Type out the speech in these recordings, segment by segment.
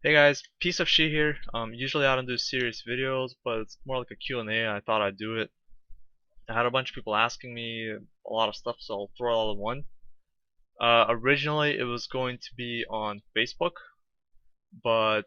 Hey guys, piece of shit here. Usually I don't do serious videos, but it's more like a Q&A. I thought I'd do it. I had a bunch of people asking me a lot of stuff, so I'll throw it all in one. Originally it was going to be on Facebook, but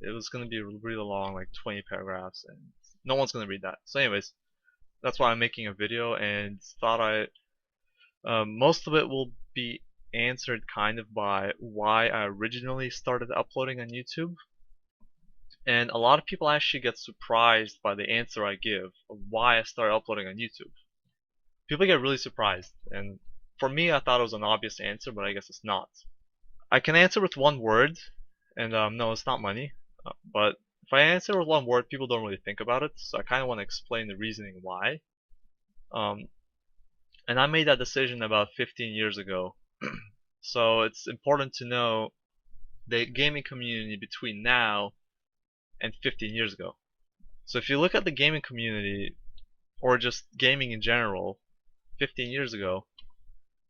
it was going to be really long, like 20 paragraphs, and no one's going to read that. So anyways, that's why I'm making a video, and thought most of it will be answered kind of by why I originally started uploading on YouTube. And a lot of people actually get surprised by the answer I give of why I started uploading on YouTube. People get really surprised, and for me, I thought it was an obvious answer, but I guess it's not. I can answer with one word, and no, it's not money. But if I answer with one word, people don't really think about it, so I kind of want to explain the reasoning why. Um, and I made that decision about 15 years ago, so it's important to know the gaming community between now and 15 years ago. So if you look at the gaming community, or just gaming in general, 15 years ago,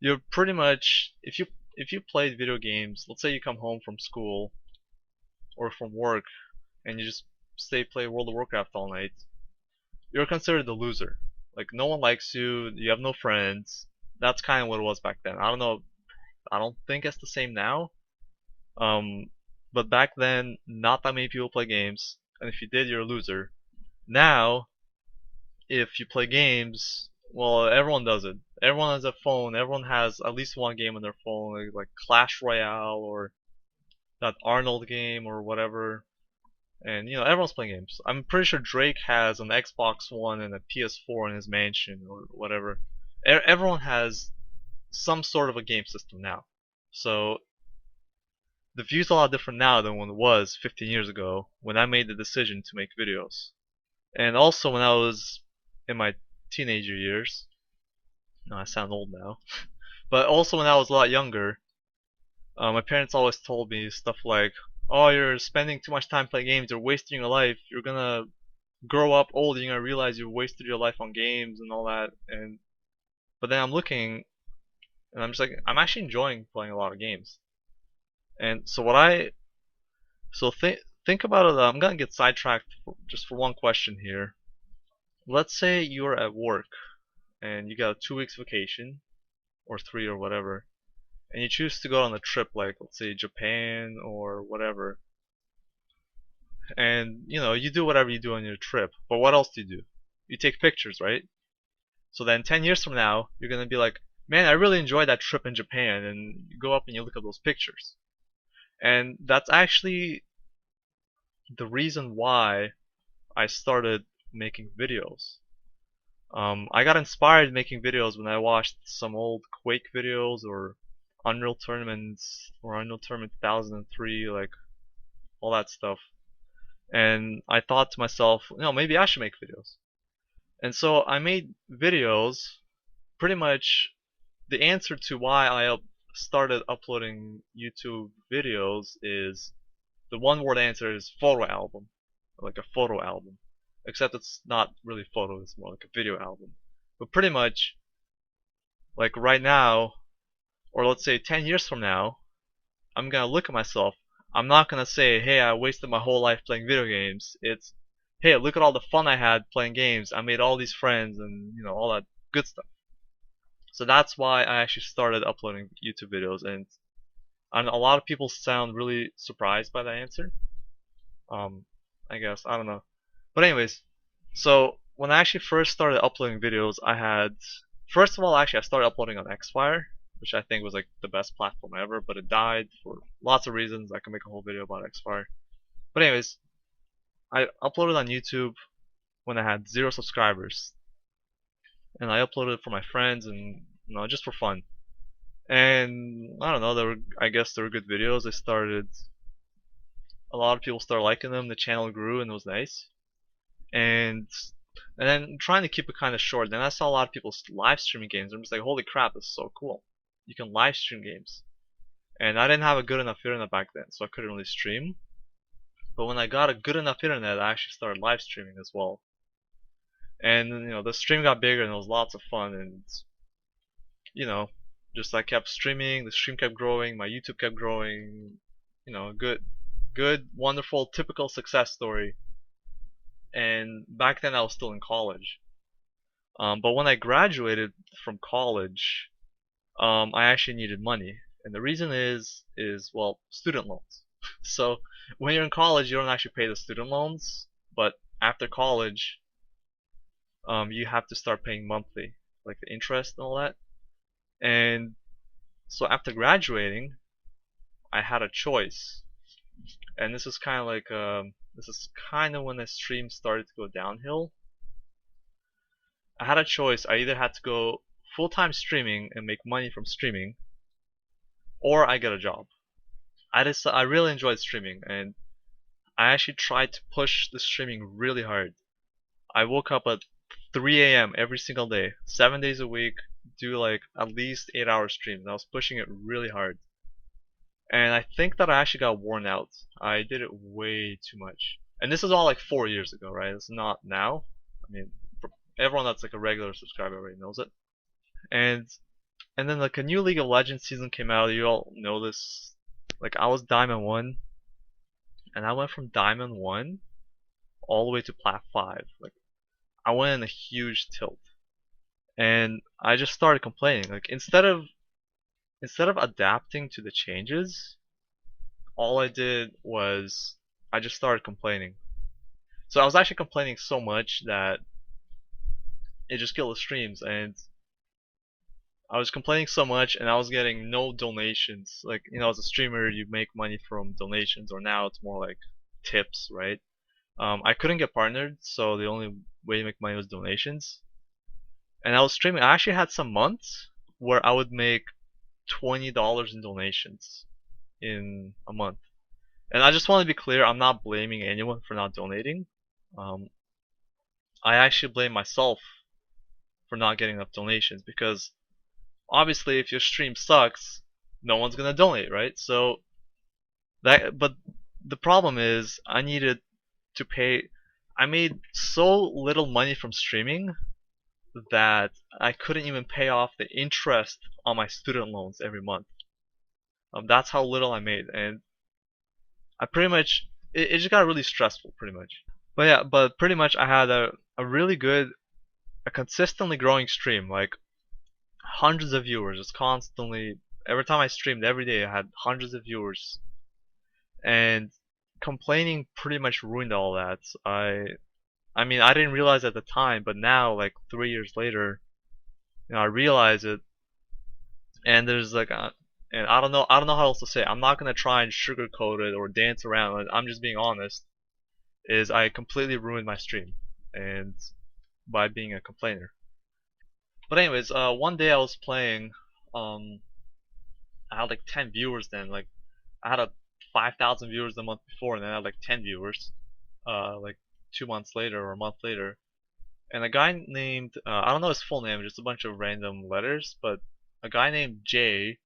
you're pretty much, if you played video games, let's say you come home from school or from work and you just play World of Warcraft all night, you're considered the loser. Like, no one likes you, you have no friends. That's kind of what it was back then. I don't know, I don't think it's the same now. Um, but back then, not that many people play games, and if you did, you're a loser. Now, if you play games, well, everyone does it. Everyone has a phone. Everyone has at least one game on their phone, like Clash Royale or that Arnold game or whatever. And everyone's playing games. I'm pretty sure Drake has an Xbox One and a PS4 in his mansion or whatever. Everyone has some sort of a game system now. So the view's a lot different now than when it was 15 years ago when I made the decision to make videos. And also when I was in my teenager years. No, I sound old now. But also when I was a lot younger, my parents always told me stuff like, "Oh, you're spending too much time playing games. You're wasting your life. You're gonna grow up old. And you're gonna realize you wasted your life on games and all that." But then I'm looking, and I'm just like, I'm actually enjoying playing a lot of games. And so think about it. I'm gonna get sidetracked just for one question here. Let's say you're at work and you got a 2 weeks vacation or 3 or whatever, and you choose to go on a trip like, let's say, Japan or whatever, and you do whatever you do on your trip, but what else do? You take pictures, right? So then 10 years from now you're gonna be like, man, I really enjoyed that trip in Japan, and you go up and you look at those pictures. And that's actually the reason why I started making videos. I got inspired making videos when I watched some old Quake videos or Unreal Tournaments or Unreal Tournament 2003, like all that stuff. And I thought to myself, maybe I should make videos. And so I made videos. Pretty much the answer to why I started uploading YouTube videos is, the one word answer is photo album, like a photo album. Except it's not really photo, it's more like a video album. But pretty much, like right now, or let's say 10 years from now, I'm gonna look at myself. I'm not gonna say, hey, I wasted my whole life playing video games. It's, hey, look at all the fun I had playing games. I made all these friends and, all that good stuff. So that's why I actually started uploading YouTube videos, and a lot of people sound really surprised by that answer. Um, I guess, I don't know. But anyways, so when I actually first started uploading videos, first of all, actually I started uploading on Xfire, which I think was like the best platform ever, but it died for lots of reasons. I can make a whole video about Xfire. But anyways, I uploaded on YouTube when I had 0 subscribers, and I uploaded it for my friends and just for fun. And I don't know, I guess they were good videos. A lot of people started liking them. The channel grew and it was nice. And then trying to keep it kind of short. Then I saw a lot of people live streaming games. I'm just like, holy crap, this is so cool. You can live stream games. And I didn't have a good enough internet back then, so I couldn't really stream. But when I got a good enough internet, I actually started live streaming as well. And the stream got bigger and it was lots of fun. And just I kept streaming. The stream kept growing. My YouTube kept growing. Good. good, wonderful, typical success story. And back then I was still in college. But when I graduated from college, I actually needed money, and the reason is well, student loans. So when you're in college, you don't actually pay the student loans, but after college, you have to start paying monthly, like the interest and all that. And so after graduating, I had a choice, and this is kind of like this is kind of when the stream started to go downhill. I had a choice. I either had to go full-time streaming and make money from streaming, or I get a job. I really enjoyed streaming, and I actually tried to push the streaming really hard. I woke up at 3 a.m. every single day, 7 days a week, do like at least 8 hour streams. I was pushing it really hard. And I think that I actually got worn out. I did it way too much. And this is all like 4 years ago, right? It's not now. I mean, for everyone that's like a regular subscriber already knows it. And and then like a new League of Legends season came out. You all know this. Like I was Diamond 1, and I went from Diamond 1 all the way to Plat 5. Like I went in a huge tilt, and I just started complaining. Like instead of adapting to the changes, all I did was I just started complaining. So I was actually complaining so much that it just killed the streams, and I was complaining so much, and I was getting no donations. Like as a streamer, you make money from donations, or now it's more like tips, right? I couldn't get partnered, so the only way to make money was donations. And I was streaming. I actually had some months where I would make $20 in donations in a month. And I just want to be clear, I'm not blaming anyone for not donating. Um, I actually blame myself for not getting enough donations because obviously if your stream sucks, no one's gonna donate, right? So but the problem is I needed to pay. I made so little money from streaming that I couldn't even pay off the interest on my student loans every month. That's how little I made, and I pretty much it just got really stressful, pretty much. But yeah, but pretty much I had a really good, a consistently growing stream, like hundreds of viewers, just constantly. Every time I streamed, every day I had hundreds of viewers, and complaining pretty much ruined all that. I mean, I didn't realize at the time, but now, like 3 years later, I realize it, and there's like and I don't know how else to say it. I'm not gonna try and sugarcoat it or dance around it. I'm just being honest. Is I completely ruined my stream, and by being a complainer. But anyways, one day I was playing. Um, I had like 10 viewers then. Like I had a 5,000 viewers the month before, and then I had like 10 viewers. Like 2 months later or a month later, and a guy named I don't know his full name, just a bunch of random letters, but a guy named Jay,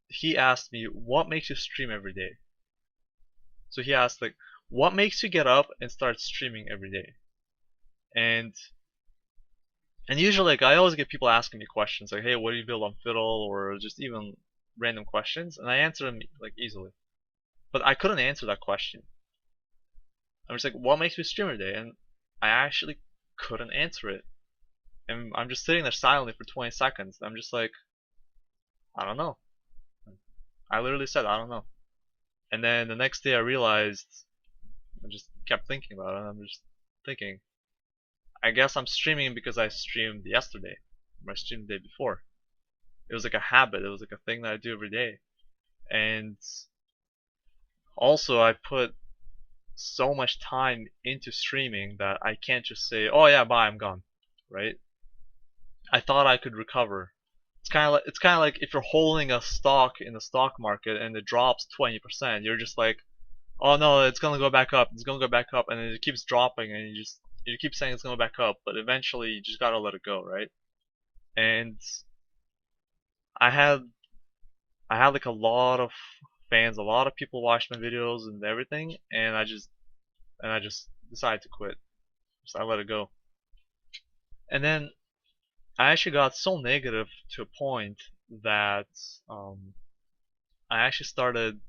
he asked me, what makes you stream every day? So he asked like, what makes you get up and start streaming every day? And usually like I always get people asking me questions like, hey, what do you build on Fiddle, or just even random questions, and I answer them like easily. But I couldn't answer that question. I'm just like, what makes me stream every day? And I actually couldn't answer it. And I'm just sitting there silently for 20 seconds. I'm just like, I don't know. I literally said, I don't know. And then the next day I realized, I just kept thinking about it, and I'm just thinking, I guess I'm streaming because I streamed yesterday, or I streamed the day before. It was like a habit, it was like a thing that I do every day. And also I put so much time into streaming that I can't just say, oh yeah, bye, I'm gone, right? I thought I could recover. It's kind of like if you're holding a stock in the stock market and it drops 20%, you're just like, oh no, it's gonna go back up, it's gonna go back up, and then it keeps dropping, and you keep saying it's gonna go back up, but eventually you just gotta let it go, right? And I had I had like a lot of fans, a lot of people watched my videos and everything, and I just decided to quit. Just I let it go. And then I actually got so negative to a point that um, I actually started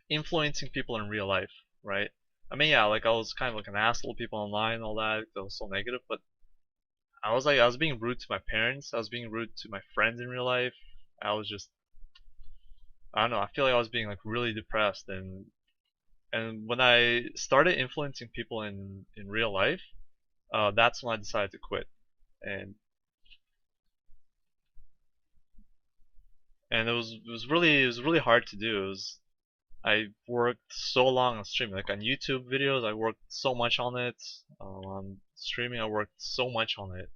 influencing people in real life, right? I mean, yeah, like I was kind of like an asshole to people online and all that. That was so negative, but I was being rude to my parents. I was being rude to my friends in real life. I was just, I don't know. I feel like I was being like really depressed, and when I started influencing people in real life, that's when I decided to quit. And it was really hard to do. I worked so long on streaming, like on YouTube videos. I worked so much on it. On streaming, I worked so much on it.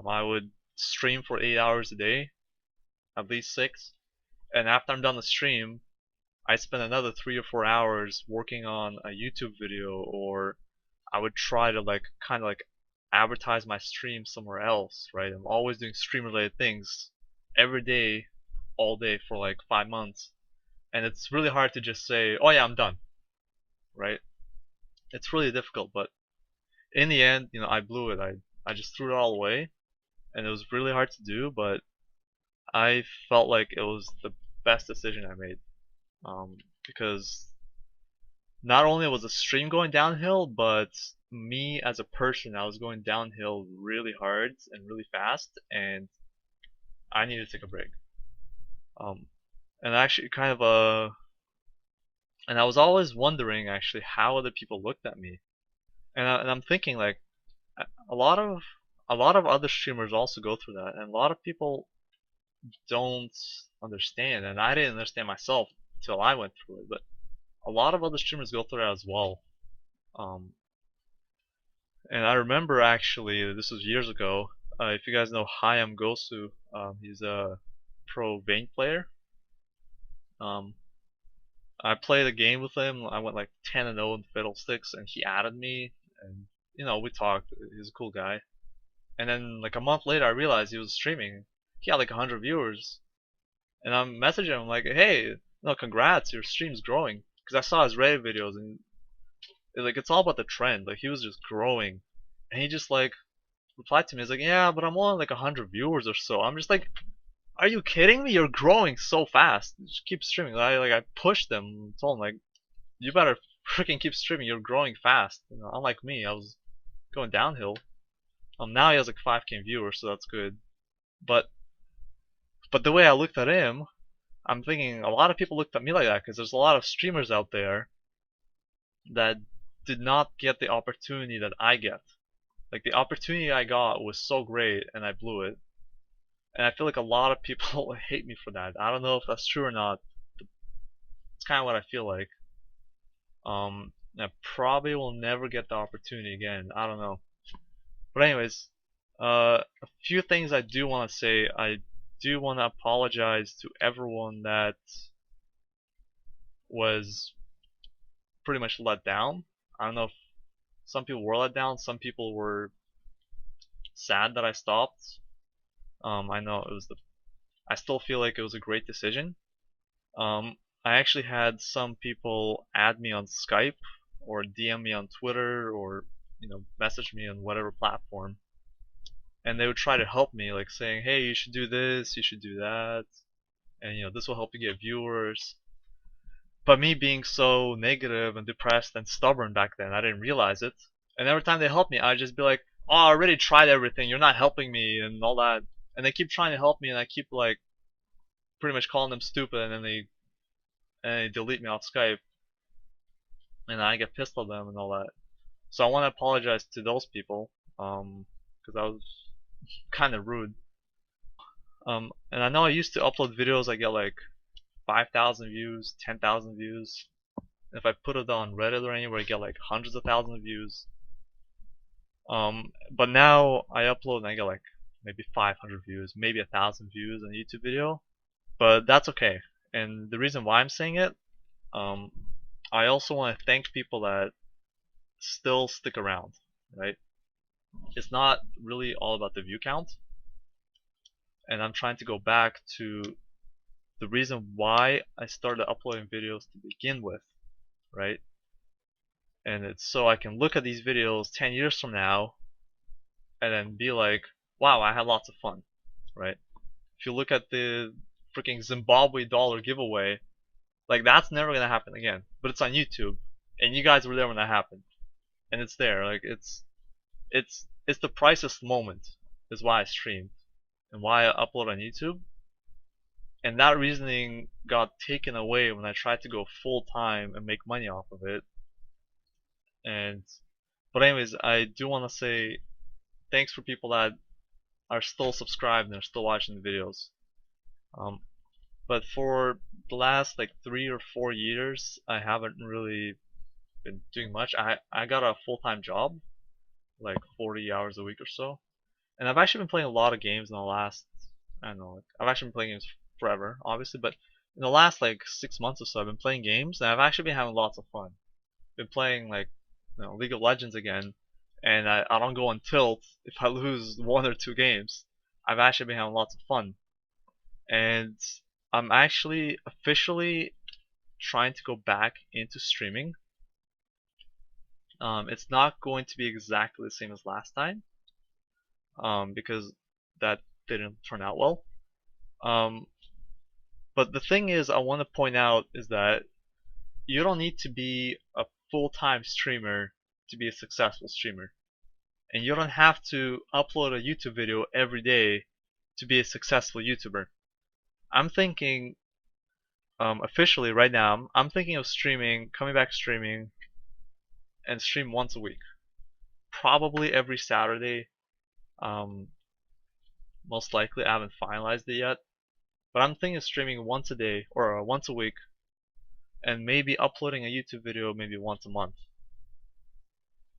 I would stream for 8 hours a day, at least six. And after I'm done the stream, I spend another 3 or 4 hours working on a YouTube video, or I would try to like kind of like advertise my stream somewhere else, right? I'm always doing stream related things every day, all day for like 5 months. And it's really hard to just say, oh yeah, I'm done, right? It's really difficult, but in the end, I blew it. I just threw it all away, and it was really hard to do, but I felt like it was the best decision I made. Because not only was the stream going downhill, but me as a person, I was going downhill really hard and really fast, and I needed to take a break. Um, and actually, and I was always wondering actually how other people looked at me, and I'm thinking like a lot of a lot of other streamers also go through that, and a lot of people don't understand, and I didn't understand myself till I went through it, but a lot of other streamers go through that as well. Um, and I remember actually, this was years ago. If you guys know Hayam Gosu, he's a pro Vayne player. Um, I played a game with him. I went like 10-0 in Fiddlesticks, and he added me, and we talked. He's a cool guy. And then like a month later, I realized he was streaming. He had like 100 viewers, and I'm messaging him like, "Hey, no, congrats, your stream's growing." Because I saw his Reddit videos, and like it's all about the trend. Like he was just growing, and he just like replied to me. He's like, "Yeah, but I'm only like 100 viewers or so." I'm just like, "Are you kidding me? You're growing so fast. Just keep streaming." I pushed him, told him like, "You better freaking keep streaming. You're growing fast." Unlike me, I was going downhill. Now he has like 5K viewers, so that's good. But the way I looked at him, I'm thinking a lot of people looked at me like that because there's a lot of streamers out there that did not get the opportunity that I get. Like the opportunity I got was so great and I blew it. And I feel like a lot of people hate me for that. I don't know if that's true or not. It's kind of what I feel like. I probably will never get the opportunity again. I don't know. But anyways, a few things I do want to say. I do want to apologize to everyone that was pretty much let down. I don't know if some people were let down. Some people were sad that I stopped. I know it was I still feel like it was a great decision. I actually had some people add me on Skype or DM me on Twitter or message me on whatever platform, and they would try to help me, like saying, "Hey, you should do this, you should do that, and this will help you get viewers." But me being so negative and depressed and stubborn back then, I didn't realize it. And every time they helped me, I'd just be like, "Oh, I already tried everything. You're not helping me," and all that. And they keep trying to help me, and I keep like pretty much calling them stupid, and then they delete me off Skype, and I get pissed at them and all that. So I want to apologize to those people, because I was kind of rude. And I know I used to upload videos, I get like 5,000 views, 10,000 views. If I put it on Reddit or anywhere, I get like hundreds of thousands of views. But now I upload and I get like maybe 500 views, maybe 1,000 views on a YouTube video. But that's okay. And the reason why I'm saying it, um, I also want to thank people that still stick around, right? It's not really all about the view count, and I'm trying to go back to the reason why I started uploading videos to begin with, right? And it's so I can look at these videos 10 years from now and then be like, wow, I had lots of fun, right? If you look at the freaking Zimbabwe dollar giveaway, Like that's never gonna happen again. But it's on YouTube, and you guys were there when that happened, and it's there. Like it's the priceless moment is why I streamed and why I upload on YouTube. And that reasoning got taken away when I tried to go full time and make money off of it. And but anyways, I do want to say thanks for people that are still subscribed and are still watching the videos. Um, but for the last like 3 or 4 years, I haven't really been doing much. I got a full-time job, like 40 hours a week or so, and I've actually been playing a lot of games in the last, I don't know, like, I've actually been playing games forever, obviously, but in the last like 6 months or so, I've been playing games, and I've actually been having lots of fun. Been playing like, League of Legends again, and I don't go on tilt if I lose 1 or 2 games. I've actually been having lots of fun, and I'm actually officially trying to go back into streaming. It's not going to be exactly the same as last time, because that didn't turn out well. Um, but the thing is, I want to point out is that you don't need to be a full-time streamer to be a successful streamer. And you don't have to upload a YouTube video every day to be a successful YouTuber. I'm thinking, officially right now, I'm thinking of streaming, coming back streaming, and stream once a week. Probably every Saturday. Um, Most likely, I haven't finalized it yet. But I'm thinking of streaming once a day, or once a week, and maybe uploading a YouTube video maybe once a month.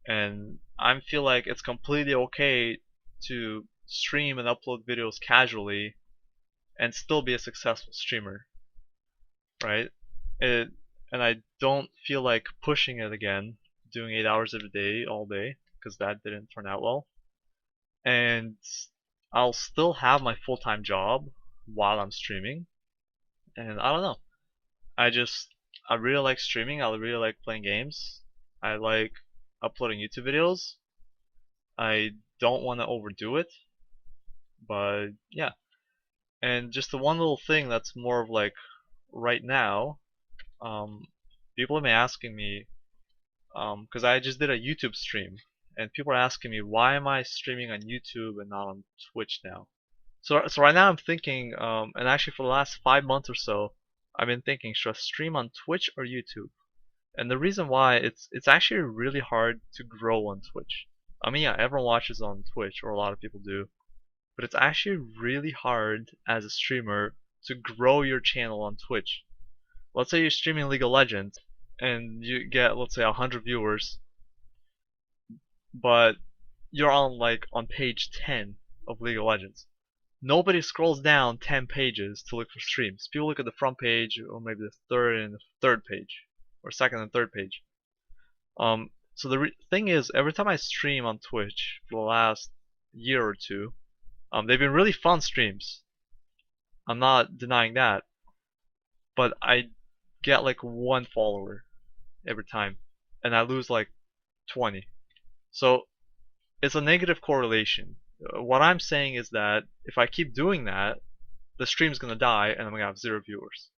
And I feel like it's completely okay to stream and upload videos casually and still be a successful streamer, right? It, and I don't feel like pushing it again, doing 8 hours every day, all day, because that didn't turn out well. And I'll still have my full-time job while I'm streaming. And I don't know. I really like streaming. I really like playing games. I like uploading YouTube videos. I don't want to overdo it, but yeah. And just the one little thing that's more of like right now, um, people have been asking me, because I just did a YouTube stream, and people are asking me why am I streaming on YouTube and not on Twitch now. So right now I'm thinking, and actually for the last 5 months or so, I've been thinking, should I stream on Twitch or YouTube? And the reason why it's actually really hard to grow on Twitch. I mean, yeah, everyone watches on Twitch, or a lot of people do, but it's actually really hard as a streamer to grow your channel on Twitch. Let's say you're streaming League of Legends and you get, let's say, 100 viewers, but you're on page 10 of League of Legends. Nobody scrolls down 10 pages to look for streams. People look at the front page, or maybe the third page, or second and third page. So the thing is, every time I stream on Twitch for the last year or two, they've been really fun streams. I'm not denying that, but I get like 1 follower every time, and I lose like 20. So it's a negative correlation. What I'm saying is that if I keep doing that, the stream's gonna die and I'm gonna have 0 viewers.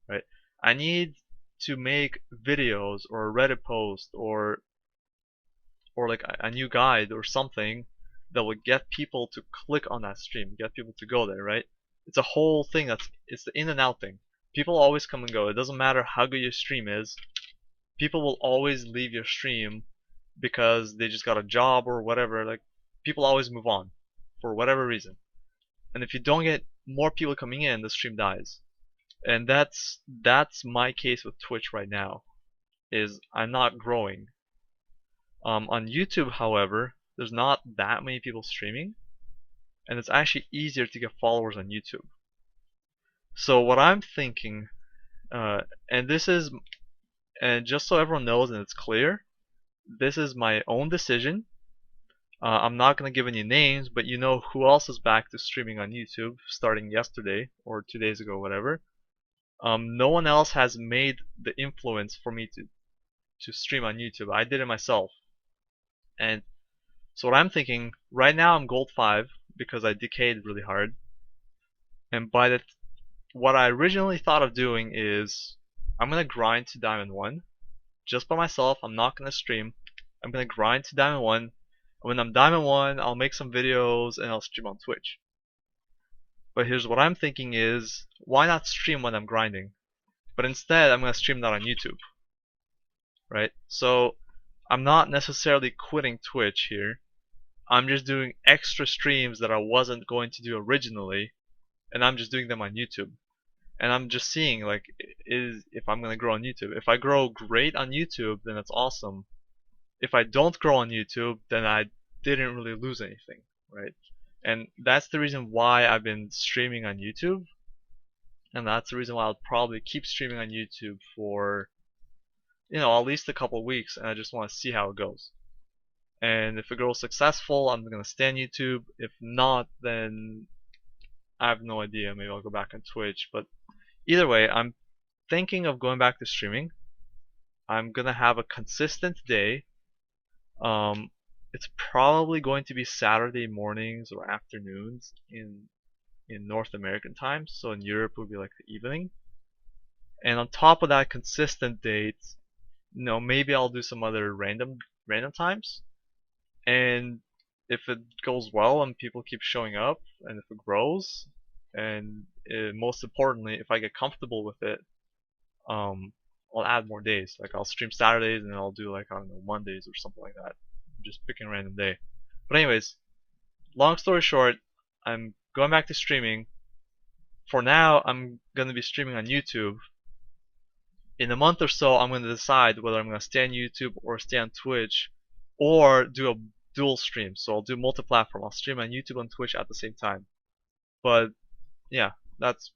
Right? I need to make videos or a Reddit post or like a new guide or something that will get people to click on that stream, get people to go there, right? It's a whole thing it's the in and out thing. People always come and go. It doesn't matter how good your stream is. People will always leave your stream because they just got a job or whatever. Like people always move on for whatever reason. And if you don't get more people coming in, the stream dies. And that's my case with Twitch right now. Is I'm not growing. On YouTube, however, there's not that many people streaming, and it's actually easier to get followers on YouTube. So what I'm thinking, and this is, and just so everyone knows and it's clear, this is my own decision. I'm not gonna give any names, but you know who else is back to streaming on YouTube starting yesterday or 2 days ago, whatever. No one else has made the influence for me to stream on YouTube. I did it myself. And so what I'm thinking, right now I'm gold 5 because I decayed really hard. And what I originally thought of doing is I'm gonna grind to Diamond 1 just by myself. I'm not gonna stream. I'm gonna grind to Diamond 1. And when I'm Diamond 1, I'll make some videos and I'll stream on Twitch. But here's what I'm thinking is, why not stream when I'm grinding? But instead, I'm gonna stream that on YouTube, right? So I'm not necessarily quitting Twitch here. I'm just doing extra streams that I wasn't going to do originally, and I'm just doing them on YouTube. And I'm just seeing like is if I'm gonna grow on YouTube. If I grow great on YouTube, then that's awesome. If I don't grow on YouTube, then I didn't really lose anything, right? And that's the reason why I've been streaming on YouTube, and that's the reason why I'll probably keep streaming on YouTube for at least a couple weeks, and I just want to see how it goes. And if it grows successful, I'm gonna stay on YouTube. If not, then I have no idea. Maybe I'll go back on Twitch. But either way, I'm thinking of going back to streaming. I'm gonna have a consistent day. It's probably going to be Saturday mornings or afternoons in North American time. So in Europe it would be like the evening. And on top of that consistent date, maybe I'll do some other random times. And if it goes well and people keep showing up, and if it grows, and most importantly, if I get comfortable with it, I'll add more days. Like I'll stream Saturdays and then I'll do like I don't know Mondays or something like that. I'm just picking a random day. But anyways, long story short, I'm going back to streaming. For now, I'm gonna be streaming on YouTube. In a month or so, I'm gonna decide whether I'm gonna stay on YouTube or stay on Twitch, or do a dual stream. So I'll do multi-platform. I'll stream on YouTube and Twitch at the same time. But yeah, that's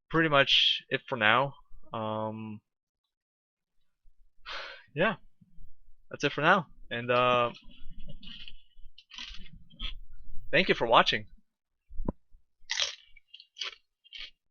pretty much it for now. Yeah, that's it for now. And thank you for watching.